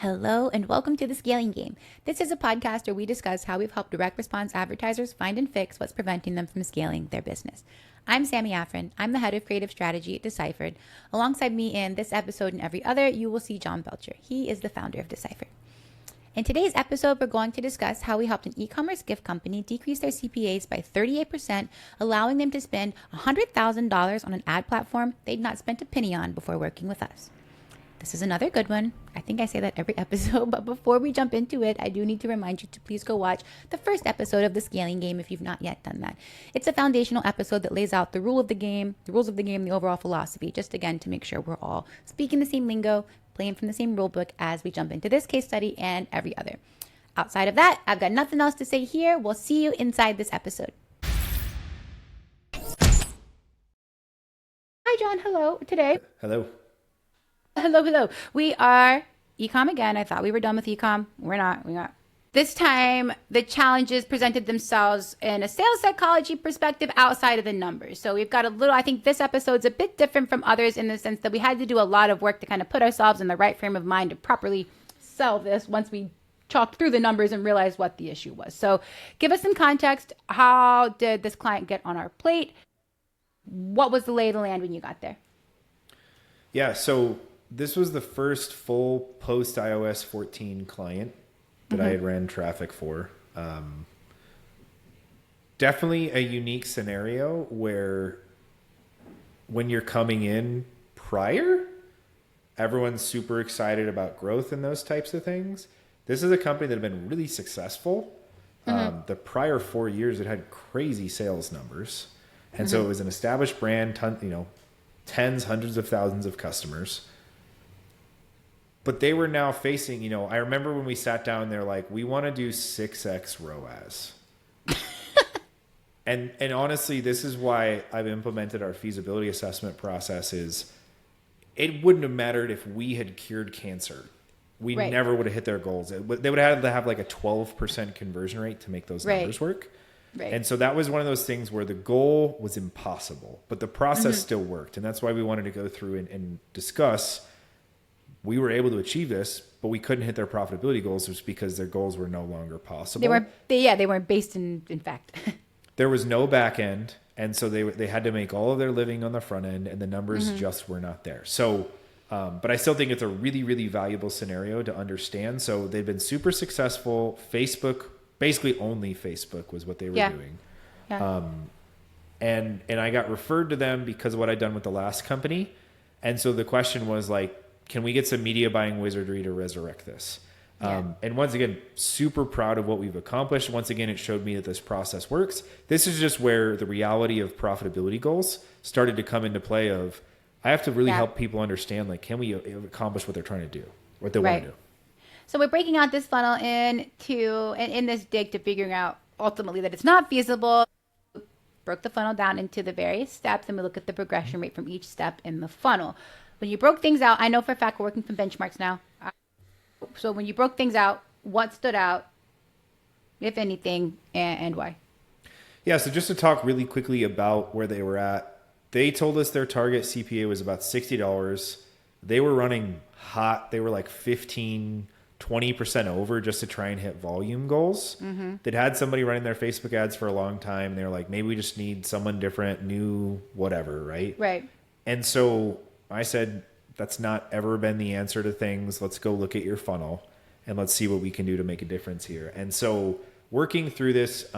Hello and welcome to The Scaling Game. This is a podcast where we discuss how we've helped direct response advertisers find and fix what's preventing them from scaling their business. I'm Sammy Afrin. I'm the head of creative strategy at Deciphered. Alongside me in this episode and every other, you will see John Belcher. He is the founder of Deciphered. In today's episode, we're going to discuss how we helped an e-commerce gift company decrease their CPAs by 38%, allowing them to spend $100,000 on an ad platform they'd not spent a penny on before working with us. This is another good one. I think I say that every episode, but before we jump into it, I do need to remind you to please go watch the first episode of The Scaling Game if you've not yet done that. It's a foundational episode that lays out the rules of the game, the overall philosophy, just again to make sure we're all speaking the same lingo, playing from the same rule book as we jump into this case study and every other. Outside of that, I've got nothing else to say here. We'll see you inside this episode. Hi, John. Hello. Today. Hello. Hello. We are E-Comm again. I thought we were done with E-Comm. We're not. This time, the challenges presented themselves in a sales psychology perspective outside of the numbers. So we've got I think this episode's a bit different from others in the sense that we had to do a lot of work to kind of put ourselves in the right frame of mind to properly sell this once we chalked through the numbers and realized what the issue was. So give us some context. How did this client get on our plate? What was the lay of the land when you got there? Yeah, so this was the first full post iOS 14 client that I had ran traffic for. Definitely a unique scenario where when you're coming in prior, everyone's super excited about growth and those types of things. This is a company that had been really successful. The prior 4 years, it had crazy sales numbers. And so it was an established brand, tens, hundreds of thousands of customers. But they were now facing, I remember when we sat down, they're like, we want to do 6x ROAS. and honestly, this is why I've implemented our feasibility assessment process is it wouldn't have mattered if we had cured cancer. We never would have hit their goals. They would have had to have like a 12% conversion rate to make those numbers work. Right. And so that was one of those things where the goal was impossible, but the process still worked. And that's why we wanted to go through and discuss. We were able to achieve this, but we couldn't hit their profitability goals just because their goals were no longer possible. They weren't based in fact. There was no back end. And so they had to make all of their living on the front end and the numbers just were not there. So, but I still think it's a really, really valuable scenario to understand. So they've been super successful. Facebook, basically only Facebook was what they were doing. Yeah. And I got referred to them because of what I'd done with the last company. And so the question was like, can we get some media buying wizardry to resurrect this? And once again, super proud of what we've accomplished. Once again, it showed me that this process works. This is just where the reality of profitability goals started to come into play of, I have to really help people understand, like, can we accomplish what they're trying to do, what they want to do? So we're breaking out this funnel in this dig to figuring out ultimately that it's not feasible. Broke the funnel down into the various steps and we look at the progression rate from each step in the funnel. When you broke things out, I know for a fact we're working from benchmarks now. So when you broke things out, what stood out, if anything, and why? Yeah, so just to talk really quickly about where they were at, they told us their target CPA was about $60. They were running hot. They were like 20% over just to try and hit volume goals. They'd had somebody running their Facebook ads for a long time. They were like, maybe we just need someone different, new, whatever, right? Right. And so I said, that's not ever been the answer to things. Let's go look at your funnel and let's see what we can do to make a difference here. And so working through this,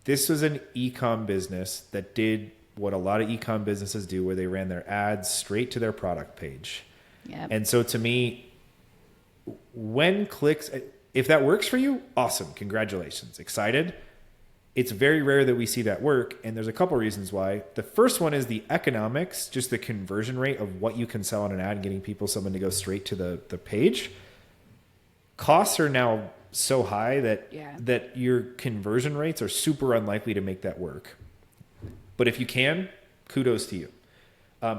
this was an e-com business that did what a lot of e-com businesses do, where they ran their ads straight to their product page. Yep. And so to me, when clicks, if that works for you, awesome. Congratulations. Excited. It's very rare that we see that work. And there's a couple reasons why. The first one is the economics, just the conversion rate of what you can sell on an ad and getting someone to go straight to the page. Costs are now so high that your conversion rates are super unlikely to make that work. But if you can, kudos to you.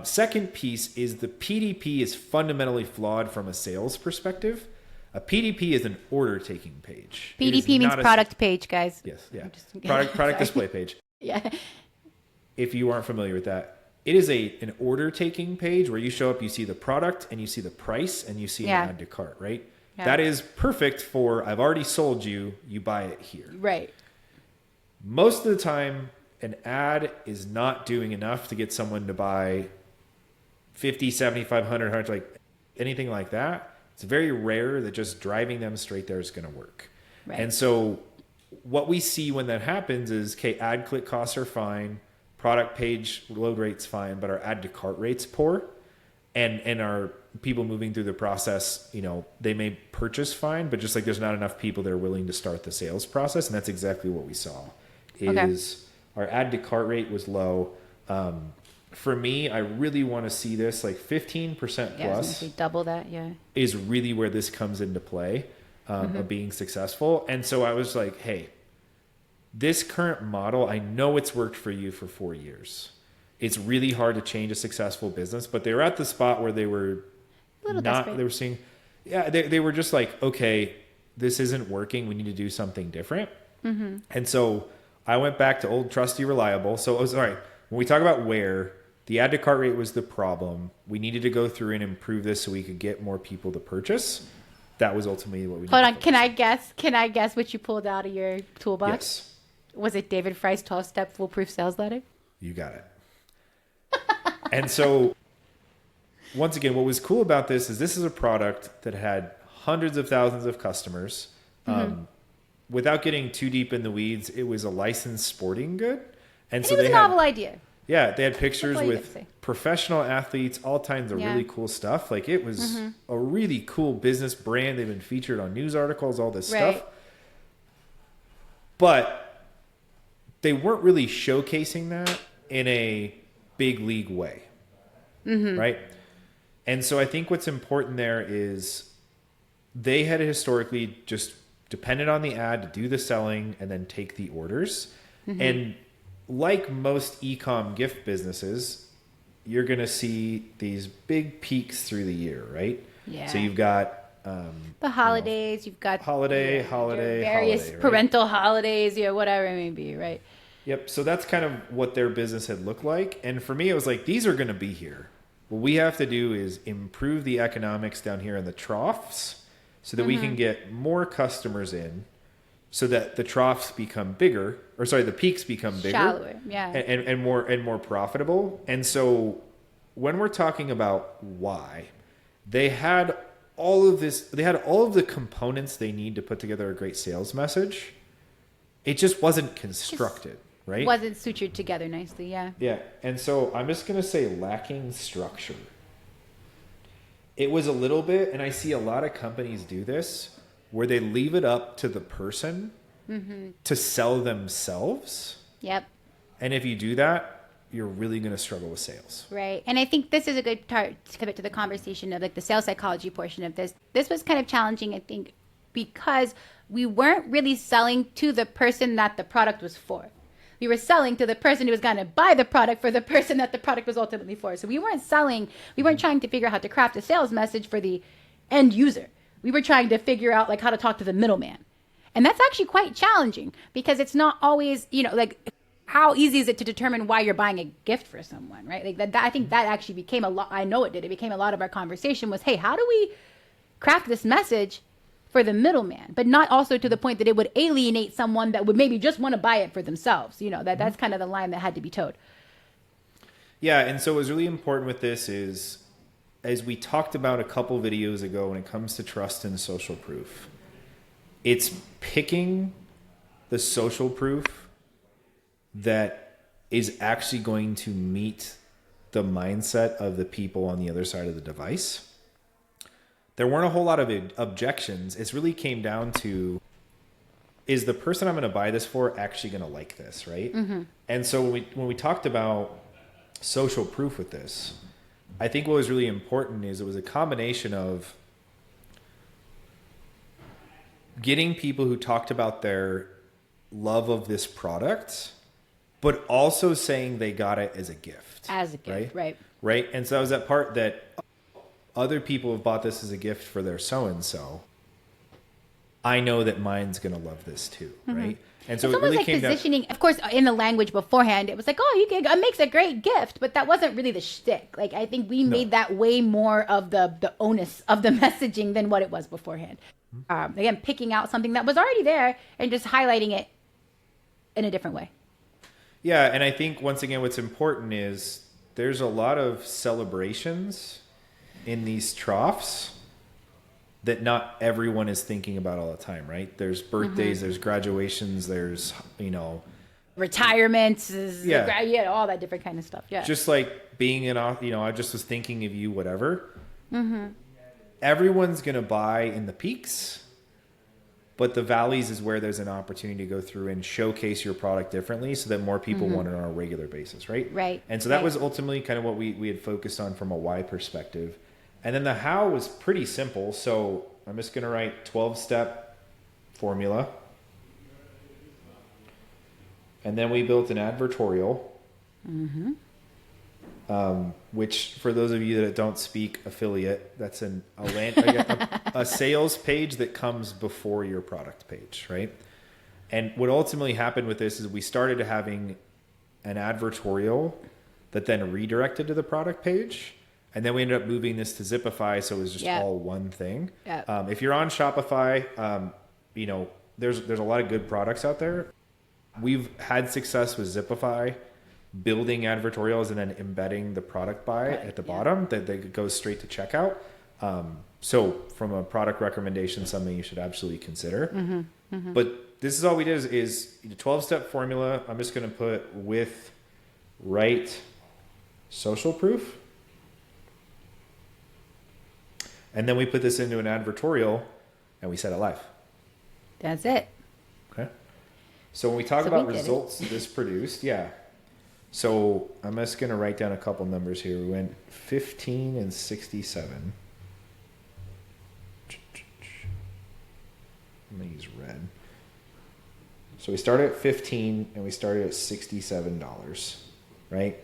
Second piece is the PDP is fundamentally flawed from a sales perspective. A PDP is an order taking page. PDP means product page, guys. Yes, yeah. Product display page. Yeah. If you aren't familiar with that, it is an order taking page where you show up, you see the product and you see the price and you see an add to cart, right? Yeah. That is perfect for, I've already sold you, you buy it here. Right. Most of the time, an ad is not doing enough to get someone to buy 50, 75, 100, like anything like that. It's very rare that just driving them straight there is going to work. Right. And so what we see when that happens is, okay, ad click costs are fine, product page load rate's fine, but our add to cart rate's poor. And our people moving through the process, you know, they may purchase fine, but just like there's not enough people that are willing to start the sales process. And that's exactly what we saw is our add to cart rate was low. For me, I really want to see this like 15% plus double that. Yeah. Is really where this comes into play of being successful. And so I was like, hey, this current model, I know it's worked for you for 4 years. It's really hard to change a successful business, but they were at the spot where they were desperate. They were seeing, they were just like, okay, this isn't working. We need to do something different. Mm-hmm. And so I went back to old trusty reliable. So it was, all right, when we talk about where the add to cart rate was the problem, we needed to go through and improve this so we could get more people to purchase. That was ultimately what we Hold on. Can I guess what you pulled out of your toolbox? Yes. Was it David Fry's 12-step foolproof sales letter? You got it. And so once again, what was cool about this is a product that had hundreds of thousands of customers. Without getting too deep in the weeds, it was a licensed sporting good. And so it was a novel idea. Yeah, they had pictures with professional athletes, all kinds of really cool stuff. Like it was a really cool business brand. They've been featured on news articles, all this stuff. But they weren't really showcasing that in a big league way. Right? And so I think what's important there is they had historically just depended on the ad to do the selling and then take the orders. And like most e-com gift businesses, you're going to see these big peaks through the year, right? Yeah. So you've got the holidays, you've got holiday, various right? parental holidays, whatever it may be, right? Yep. So that's kind of what their business had looked like. And for me, it was like, these are going to be here. What we have to do is improve the economics down here in the troughs so that we can get more customers in so that the troughs become bigger, the peaks become bigger. Shallower, yeah. And more profitable. And so when we're talking about why, they had all of the components they need to put together a great sales message. It just wasn't constructed. Right? Wasn't sutured together nicely, yeah. Yeah, and so I'm just going to say lacking structure. It was a little bit, and I see a lot of companies do this, where they leave it up to the person to sell themselves. Yep. And if you do that, you're really going to struggle with sales. Right. And I think this is a good part to commit to the conversation of like the sales psychology portion of this. This was kind of challenging, I think, because we weren't really selling to the person that the product was for. We were selling to the person who was going to buy the product for the person that the product was ultimately for. So we weren't trying to figure out how to craft a sales message for the end user. We were trying to figure out like how to talk to the middleman. And that's actually quite challenging because it's not always, like how easy is it to determine why you're buying a gift for someone, right? Like that I think that actually became a lot. I know it did. It became a lot of our conversation was, hey, how do we craft this message for the middleman, but not also to the point that it would alienate someone that would maybe just want to buy it for themselves. That's kind of the line that had to be towed. Yeah. And so what's really important with this is, as we talked about a couple videos ago, when it comes to trust and social proof, it's picking the social proof that is actually going to meet the mindset of the people on the other side of the device. There weren't a whole lot of objections. It really came down to, is the person I'm going to buy this for actually going to like this, right? And so when we talked about social proof with this, I think what was really important is it was a combination of getting people who talked about their love of this product, but also saying they got it as a gift. As a gift, right? Right. And so that was that part that other people have bought this as a gift for their so-and-so. I know that mine's going to love this too, right? And so it's it almost really like came down. positioning, of course, in the language beforehand, it was like, oh, it makes a great gift, but that wasn't really the shtick. Like, I think we made that way more of the onus of the messaging than what it was beforehand. Again, picking out something that was already there and just highlighting it in a different way. Yeah, and I think once again, what's important is there's a lot of celebrations in these troughs that not everyone is thinking about all the time, right? There's birthdays, there's graduations, there's, Retirements, Yeah. all that different kind of stuff. Yeah. just like being in, I just was thinking of you, whatever. Everyone's going to buy in the peaks, but the valleys is where there's an opportunity to go through and showcase your product differently so that more people want it on a regular basis, right? Right. And so that was ultimately kind of what we had focused on from a why perspective. And then the how was pretty simple. So I'm just going to write 12-step formula. And then we built an advertorial, which for those of you that don't speak affiliate, that's a sales page that comes before your product page, right? And what ultimately happened with this is we started having an advertorial that then redirected to the product page. And then we ended up moving this to Zipify, so it was just all one thing. If you're on Shopify, there's a lot of good products out there. We've had success with Zipify building advertorials and then embedding the product buy at the bottom that goes straight to checkout. So from a product recommendation, something you should absolutely consider. But this is all we did is the 12-step formula. I'm just going to put with right social proof. And then we put this into an advertorial and we set it live. That's it. Okay. So when we talk about results this produced, So I'm just going to write down a couple numbers here. We went 15 and 67. I'm going to use red. So we started at 15 and we started at $67, right?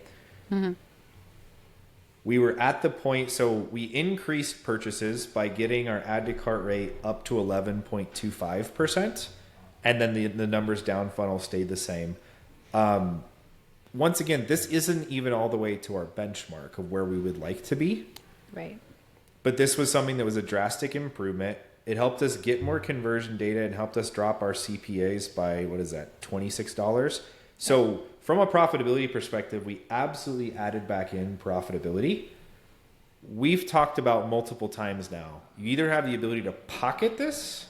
We were at the point, so we increased purchases by getting our add to cart rate up to 11.25%. And then the numbers down funnel stayed the same. Once again, this isn't even all the way to our benchmark of where we would like to be. Right. But this was something that was a drastic improvement. It helped us get more conversion data and helped us drop our CPAs by, $26. So from a profitability perspective, we absolutely added back in profitability. We've talked about multiple times now. You either have the ability to pocket this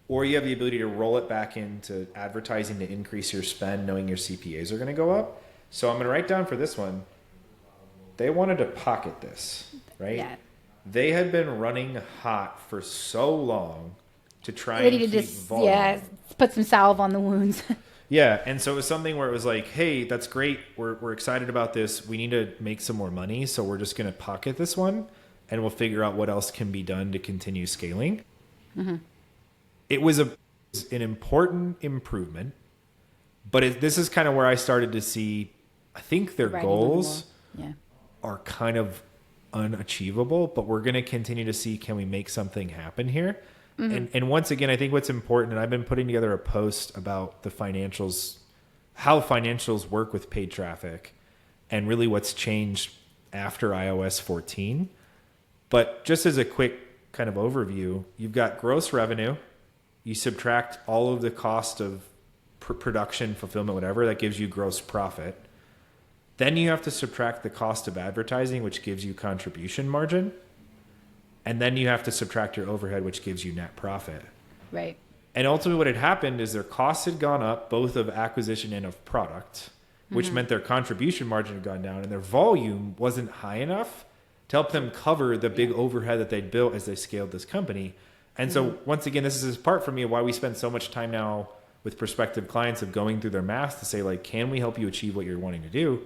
or you have the ability to roll it back into advertising to increase your spend, knowing your CPAs are going to go up. So I'm going to write down for this one, they wanted to pocket this, right? Yeah. They had been running hot for so long to try and keep volume. Yeah, put some salve on the wounds. Yeah, and so it was something where it was like, hey, that's great. We're excited about this. We need to make some more money, so we're just going to pocket this one, and we'll figure out what else can be done to continue scaling. It was an important improvement, but this is kind of where I started to see, I think their goals are kind of unachievable, but we're going to continue to see, can we make something happen here? And once again, I think what's important, and I've been putting together a post about the financials, how financials work with paid traffic and really what's changed after iOS 14. But just as a quick kind of overview, you've got gross revenue. You subtract all of the cost of production, fulfillment, whatever, that gives you gross profit. Then you have to subtract the cost of advertising, which gives you contribution margin. And then you have to subtract your overhead, which gives you net profit. Right. And ultimately what had happened is their costs had gone up, both of acquisition and of product, which meant their contribution margin had gone down and their volume wasn't high enough to help them cover the big overhead that they'd built as they scaled this company. And so once again, this is part for me of why we spend so much time now with prospective clients of going through their math to say, like, can we help you achieve what you're wanting to do?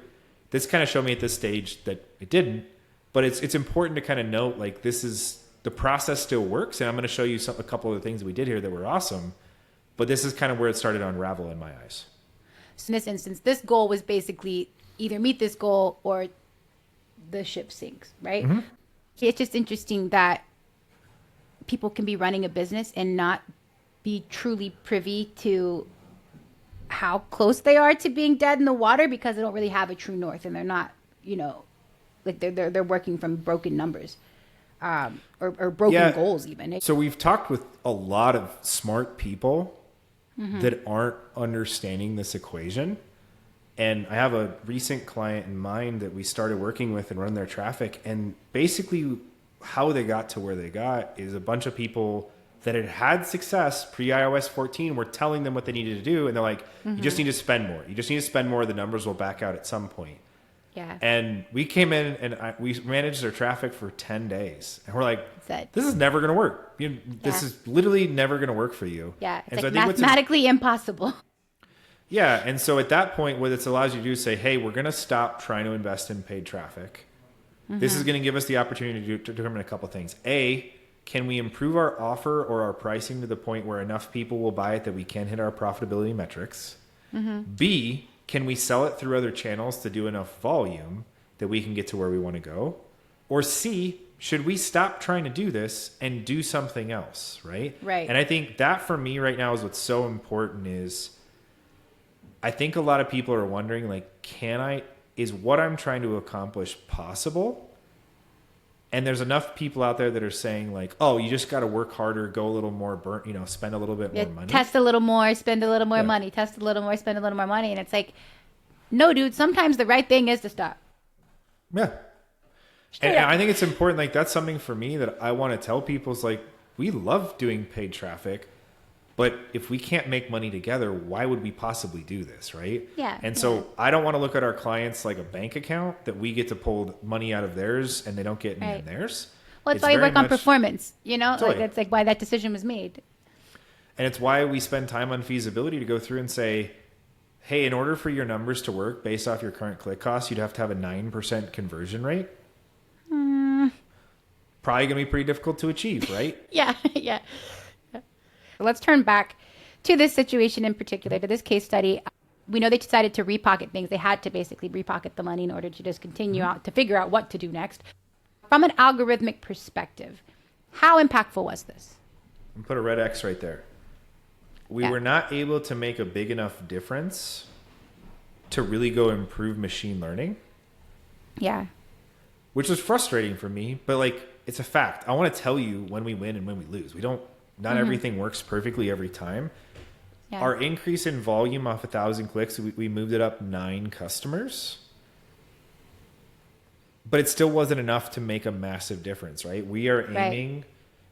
This kind of showed me at this stage that it didn't. But it's important to kind of note, like, this is, the process still works. And I'm going to show you a couple of the things that we did here that were awesome. But this is kind of where it started to unravel in my eyes. So in this instance, this goal was basically either meet this goal or the ship sinks, right? It's just interesting that people can be running a business and not be truly privy to how close they are to being dead in the water because they don't really have a true north, and they're not, like they're working from broken numbers, or broken goals even. So we've talked with a lot of smart people that aren't understanding this equation. And I have a recent client in mind that we started working with and run their traffic. And basically how they got to where they got is a bunch of people that had success pre-iOS 14 were telling them what they needed to do. And they're like, you just need to spend more. You just need to spend more. The numbers will back out at some point. Yeah. And we came in and we managed their traffic for 10 days. And we're like, this is never going to work. This is literally never going to work for you. Yeah. It's and like mathematically impossible. Yeah. And so at that point, what it allows you to do is say, hey, we're going to stop trying to invest in paid traffic. This is going to give us the opportunity to determine a couple of things. A, can we improve our offer or our pricing to the point where enough people will buy it that we can hit our profitability metrics? B, can we sell it through other channels to do enough volume that we can get to where we want to go? Or C, should we stop trying to do this and do something else, right? Right. And I think that for me right now is what's so important is I think a lot of people are wondering, like, is what I'm trying to accomplish possible? And there's enough people out there that are saying like, oh, you just got to work harder, go a little more, spend a little bit more money. Test a little more, spend a little more money, test a little more, spend a little more money. And it's like, no, dude, sometimes the right thing is to stop. Yeah. And I think it's important. Like, that's something for me that I want to tell people is like, we love doing paid traffic, but if we can't make money together, why would we possibly do this, right? Yeah. And so I don't want to look at our clients like a bank account that we get to pull money out of theirs and they don't get any in theirs. Well, it's why we work on performance, Totally. Like that's like why that decision was made. And it's why we spend time on feasibility to go through and say, hey, in order for your numbers to work based off your current click costs, you'd have to have a 9% conversion rate. Probably going to be pretty difficult to achieve, right? Yeah. Let's turn back to this situation in particular, to this case study. We know they decided to repocket things. They had to basically repocket the money in order to just continue out to figure out what to do next. From an algorithmic perspective, how impactful was this? And put a red X right there. We were not able to make a big enough difference to really go improve machine learning. Yeah. Which was frustrating for me, but like, it's a fact. I want to tell you when we win and when we lose. Not everything works perfectly every time. Yeah. Our increase in volume off 1,000 clicks, we moved it up 9 customers. But it still wasn't enough to make a massive difference, right? We are aiming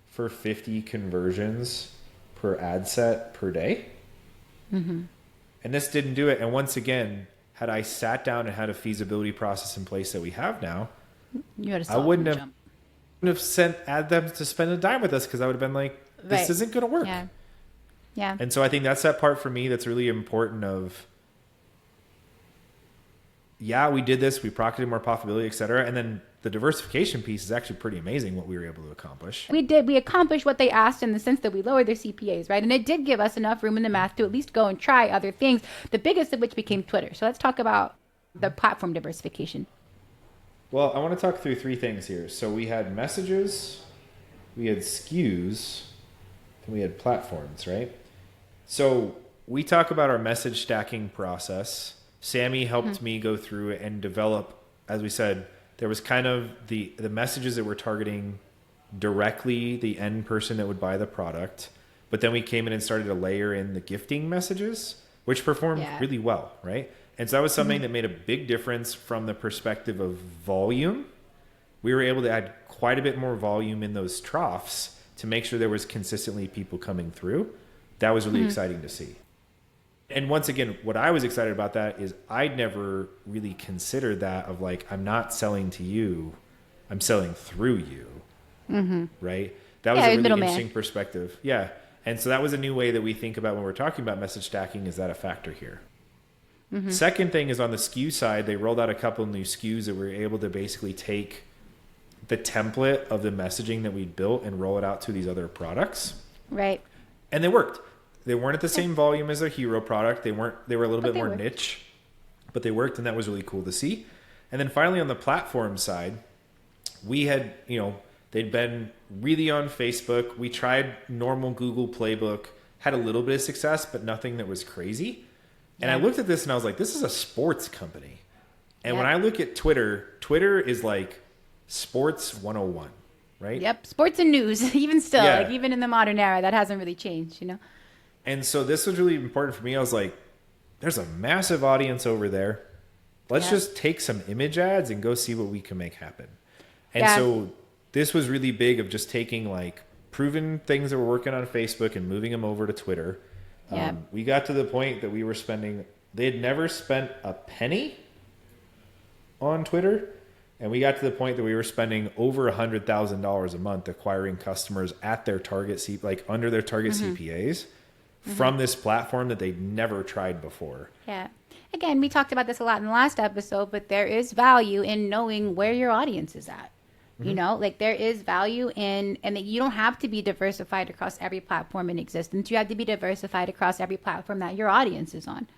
for 50 conversions per ad set per day. And this didn't do it. And once again, had I sat down and had a feasibility process in place that we have now, I wouldn't have sent them to spend a dime with us because I would have been like, this isn't going to work. Yeah. And so I think that's that part for me that's really important of, we did this, we pocketed more profitability, et cetera. And then the diversification piece is actually pretty amazing what we were able to accomplish. We accomplished what they asked in the sense that we lowered their CPAs, right? And it did give us enough room in the math to at least go and try other things, the biggest of which became Twitter. So let's talk about the platform diversification. Well, I want to talk through 3 things here. So we had messages, we had SKUs, and we had platforms, right? So we talk about our message stacking process. Sammy helped me go through it and develop, as we said, there was kind of the messages that were targeting directly the end person that would buy the product. But then we came in and started to layer in the gifting messages, which performed really well, right? And so that was something that made a big difference from the perspective of volume. We were able to add quite a bit more volume in those troughs to make sure there was consistently people coming through. That was really exciting to see. And once again, what I was excited about that is I'd never really considered that of like, I'm not selling to you, I'm selling through you, right? That was a really interesting perspective. Yeah. And so that was a new way that we think about when we're talking about message stacking. Is that a factor here? Second thing is on the SKU side, they rolled out a couple of new SKUs that were able to basically take the template of the messaging that we'd built and roll it out to these other products. Right. And they worked. They weren't at the same volume as their hero product. They were a little bit more niche, but they worked, and that was really cool to see. And then finally on the platform side, we had, they'd been really on Facebook. We tried normal Google playbook, had a little bit of success, but nothing that was crazy. And I looked at this and I was like, this is a sports company. And Yep. when I look at Twitter, Twitter is like sports 101, right? Yep. Sports and news, even still, Yeah. like even in the modern era, that hasn't really changed, you know? And so this was really important for me. I was like, there's a massive audience over there. Let's Yeah. just take some image ads and go see what we can make happen. And Yeah. so this was really big of just taking like proven things that we're working on Facebook and moving them over to Twitter. Yeah. We got to the point that we were spending, they had never spent a penny on Twitter. And we got to the point that we were spending over $100,000 a month acquiring customers at their target, like under their target CPAs from this platform that they'd never tried before. Yeah. Again, we talked about this a lot in the last episode, but there is value in knowing where your audience is at. You know, like there is value in, and that you don't have to be diversified across every platform in existence. You have to be diversified across every platform that your audience is on.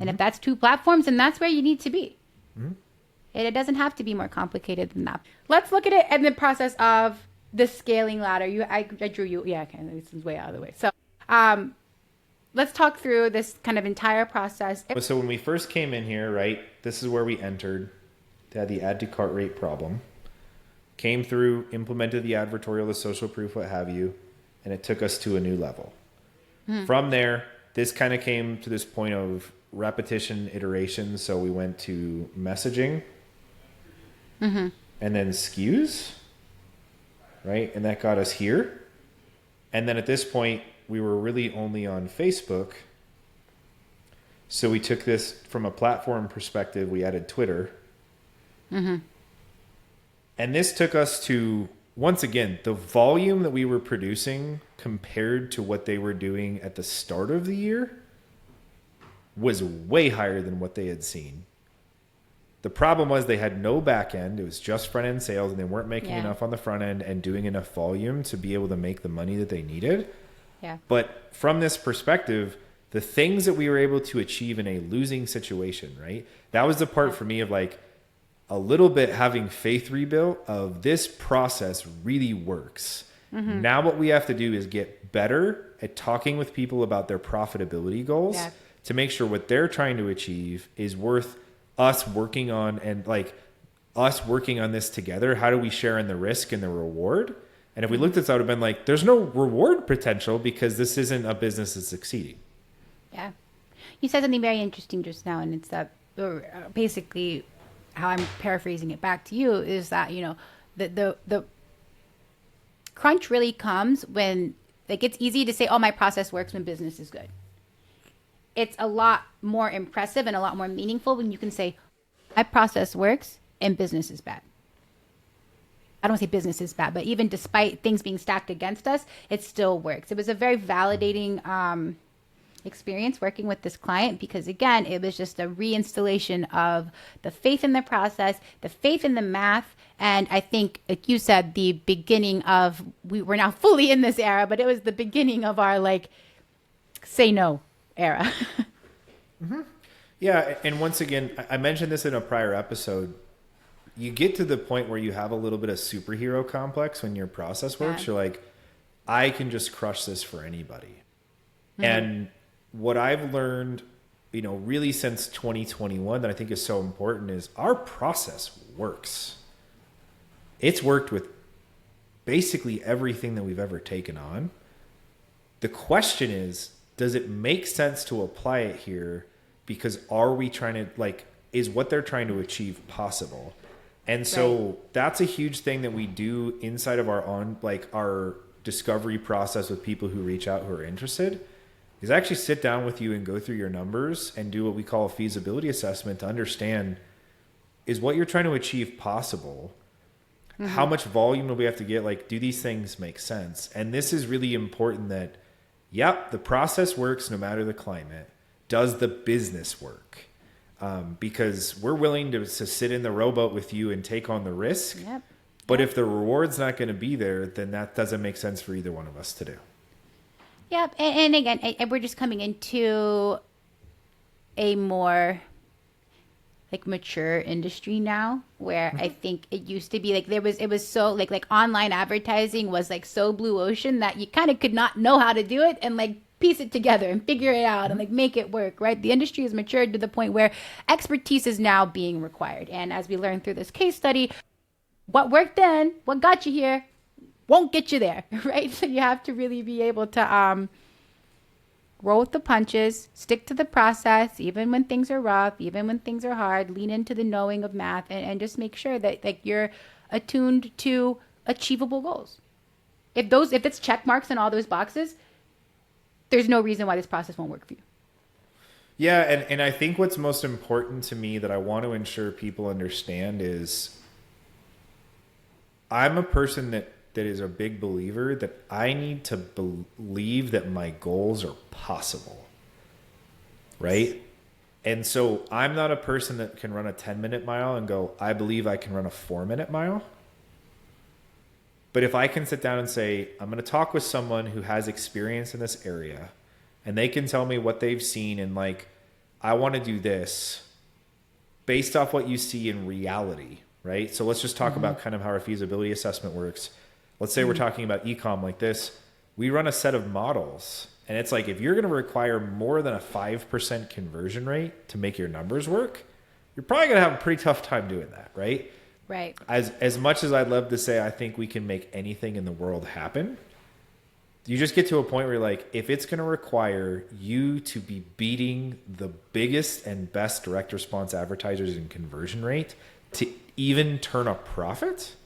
And if that's 2 platforms, then that's where you need to be. It doesn't have to be more complicated than that. Let's look at it in the process of the scaling ladder. I drew you. Yeah, okay, this is way out of the way. So, let's talk through this kind of entire process. So when we first came in here, right, this is where we entered. They had the add to cart rate problem. Came through, implemented the advertorial, the social proof, what have you, and it took us to a new level. From there, this kind of came to this point of repetition, iteration. So we went to messaging and then SKUs, right? And that got us here. And then at this point, we were really only on Facebook. So we took this from a platform perspective. We added Twitter. And this took us to, once again, the volume that we were producing compared to what they were doing at the start of the year was way higher than what they had seen. The problem was they had no back end. It was just front end sales, and they weren't making enough on the front end and doing enough volume to be able to make the money that they needed. Yeah. But from this perspective, the things that we were able to achieve in a losing situation, right? That was the part for me of like a little bit having faith rebuilt of this process really works. Now what we have to do is get better at talking with people about their profitability goals to make sure what they're trying to achieve is worth us working on, and like us working on this together. How do we share in the risk and the reward? And if we looked at that, I would have been like, there's no reward potential because this isn't a business that's succeeding. Yeah. You said something very interesting just now, and it's that basically how I'm paraphrasing it back to you is that, you know, the crunch really comes when, like, it's easy to say, oh, my process works when business is good. It's a lot more impressive and a lot more meaningful when you can say, my process works and business is bad. I don't say business is bad, but even despite things being stacked against us, it still works. It was a very validating experience working with this client because, again, it was just a reinstallation of the faith in the process, the faith in the math, and I think, like you said, the beginning of, we're now fully in this era, but it was the beginning of our, like, say no era. Yeah, and once again, I mentioned this in a prior episode. You get to the point where you have a little bit of superhero complex when your process works. You're like, I can just crush this for anybody. And what I've learned, you know, really since 2021 that I think is so important is our process works. It's worked with basically everything that we've ever taken on. The question is, does it make sense to apply it here? Because are we trying to, like, is what they're trying to achieve possible? And so that's a huge thing that we do inside of our discovery process with people who reach out who are interested, is actually sit down with you and go through your numbers and do what we call a feasibility assessment to understand, is what you're trying to achieve possible? How much volume do we have to get? Like, do these things make sense? And this is really important that, yep, the process works no matter the climate. Does the business work? Because we're willing to sit in the rowboat with you and take on the risk. Yep. But if the reward's not going to be there, then that doesn't make sense for either one of us to do. Yep. And again, we're just coming into a more, like, mature industry now, where I think it used to be like it was so like online advertising was like so blue ocean that you kind of could not know how to do it, and like piece it together and figure it out and like make it work, right? The industry has matured to the point where expertise is now being required. And as we learned through this case study, what worked then, what got you here, won't get you there, right? So you have to really be able to roll with the punches, stick to the process, even when things are rough, even when things are hard, lean into the knowing of math, and just make sure that like you're attuned to achievable goals. If it's check marks in all those boxes, there's no reason why this process won't work for you. Yeah, and I think what's most important to me that I want to ensure people understand is I'm a person that is a big believer that I need to believe that my goals are possible, right? And so I'm not a person that can run a 10-minute mile and go, I believe I can run a 4-minute mile. But if I can sit down and say, I'm going to talk with someone who has experience in this area and they can tell me what they've seen and like, I want to do this based off what you see in reality, right? So let's just talk about kind of how our feasibility assessment works. Let's say we're talking about E-Comm like this. We run a set of models and it's like, if you're going to require more than a 5% conversion rate to make your numbers work, you're probably going to have a pretty tough time doing that, right? Right. As much as I'd love to say I think we can make anything in the world happen, you just get to a point where you're like, if it's going to require you to be beating the biggest and best direct response advertisers in conversion rate to even turn a profit,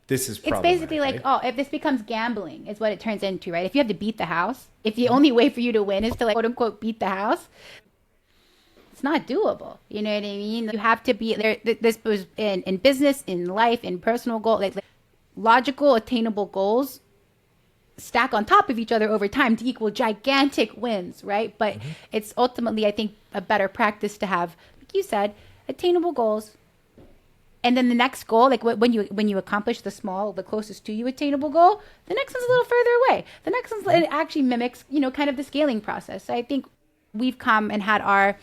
this is it's basically like, right? oh, if this becomes gambling is what it turns into, right? If you have to beat the house, if the only way for you to win is to like quote unquote beat the house, it's not doable. You know what I mean? You have to be there. This was in business, in life, in personal goals, like logical, attainable goals stack on top of each other over time to equal gigantic wins, right? But it's ultimately, I think, a better practice to have, like you said, attainable goals. And then the next goal, like when you accomplish the closest to you attainable goal, the next one's a little further away. The next one's it actually mimics, kind of the scaling process. So I think we've come and had our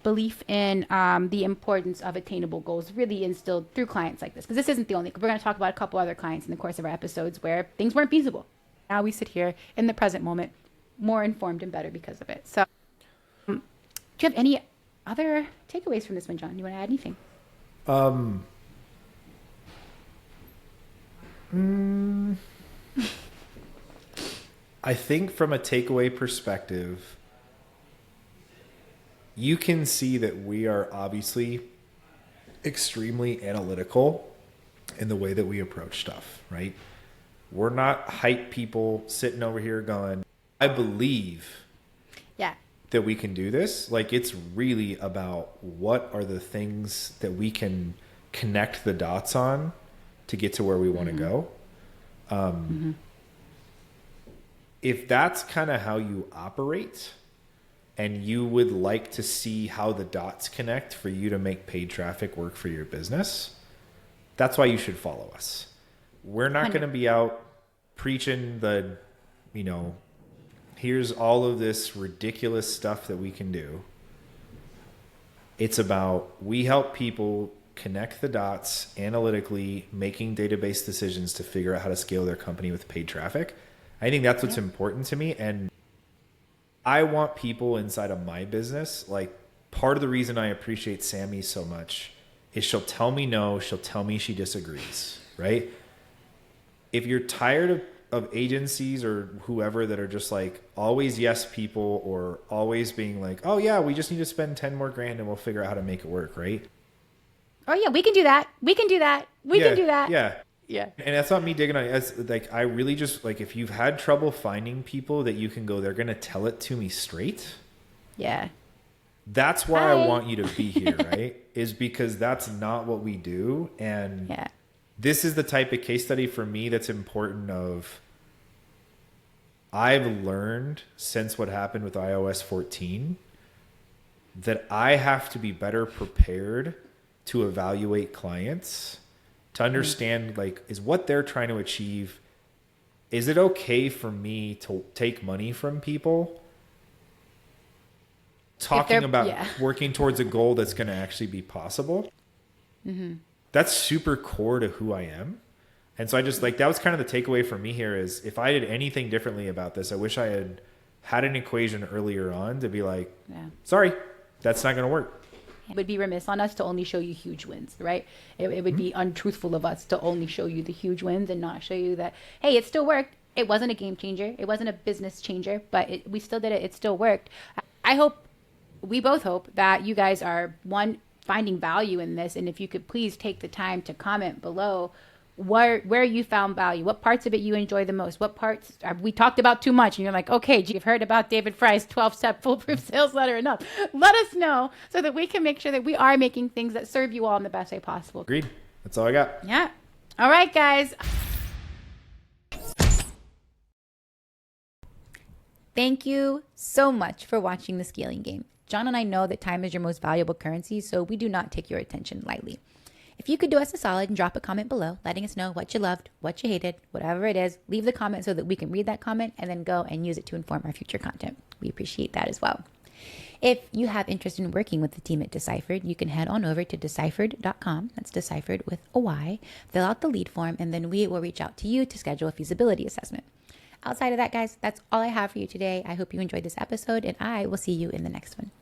belief in the importance of attainable goals really instilled through clients like this. Because this isn't the only. We're going to talk about a couple other clients in the course of our episodes where things weren't feasible. Now we sit here in the present moment, more informed and better because of it. So, do you have any other takeaways from this one, John? You want to add anything? I think from a takeaway perspective, you can see that we are obviously extremely analytical in the way that we approach stuff, right? We're not hype people sitting over here going, I believe that we can do this. Like, it's really about what are the things that we can connect the dots on to get to where we want to go. If that's kind of how you operate and you would like to see how the dots connect for you to make paid traffic work for your business, that's why you should follow us. We're not going to be out preaching the, here's all of this ridiculous stuff that we can do. It's about, we help people connect the dots analytically, making database decisions to figure out how to scale their company with paid traffic. I think that's what's important to me. And I want people inside of my business, like part of the reason I appreciate Sammy so much is she'll tell me no, she'll tell me she disagrees, right? If you're tired of agencies or whoever that are just like always yes people or always being like, oh yeah, we just need to spend 10 more grand and we'll figure out how to make it work, right? Oh yeah, we can do that. We can do that. We can do that. Yeah. And that's not me digging on it. Like, I really just like, if you've had trouble finding people that you can go, they're going to tell it to me straight. Yeah. That's why I want you to be here, right? Is because that's not what we do. And this is the type of case study for me that's important of, I've learned since what happened with iOS 14 that I have to be better prepared to evaluate clients, to understand like, is what they're trying to achieve, is it okay for me to take money from people talking about working towards a goal that's going to actually be possible? That's super core to who I am. And so I just like, that was kind of the takeaway for me here is if I did anything differently about this, I wish I had an equation earlier on to be like, sorry, that's not going to work. It would be remiss on us to only show you huge wins, right? It would be untruthful of us to only show you the huge wins and not show you that, hey, it still worked. It wasn't a game changer. It wasn't a business changer, but we still did it. It still worked. We both hope that you guys are, one, finding value in this. And if you could please take the time to comment below where you found value, what parts of it you enjoy the most, what parts we talked about too much and you're like, okay, you've heard about David Fry's 12-step foolproof sales letter enough. Let us know so that we can make sure that we are making things that serve you all in the best way possible. Agreed. That's all I got. Yeah. All right, guys. Thank you so much for watching The Scaling Game. John and I know that time is your most valuable currency, so we do not take your attention lightly. If you could do us a solid and drop a comment below, letting us know what you loved, what you hated, whatever it is, leave the comment so that we can read that comment and then go and use it to inform our future content. We appreciate that as well. If you have interest in working with the team at Deciphered, you can head on over to deciphered.com. That's Deciphered with a Y. Fill out the lead form, and then we will reach out to you to schedule a feasibility assessment. Outside of that, guys, that's all I have for you today. I hope you enjoyed this episode, and I will see you in the next one.